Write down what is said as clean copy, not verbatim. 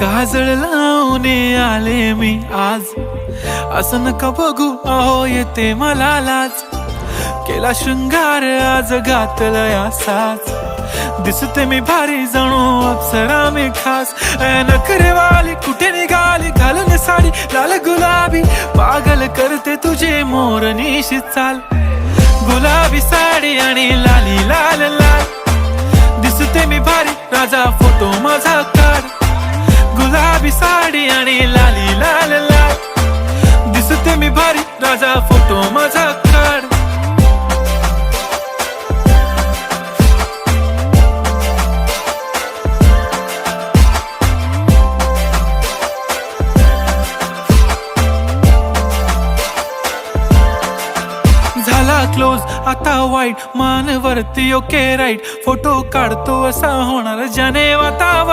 काजळ लावून आले मी आज, असं नका बघू अहो येते मला लाज. केला शृंगार आज घातला असाच, दिसते मी भारी जणू अप्सरा मी खास. नखरेवाली कुठे निघाली घालून साडी लाल गुलाबी, पागल करते तुझे मोरनीशी चाल. गुलाबी साडी आणि लाली लाल लाल, दिसते मी भारी राजा फोटो माझा काढ. गुलाबी साडी आणि लाली लाल लाल, दिसते मी भारी राजा फोटो माझा काढ. झाला क्लोज आता वाईट, मान वरती ओके राईट, फोटो काढतो असा होणार ज्याने वातावरण.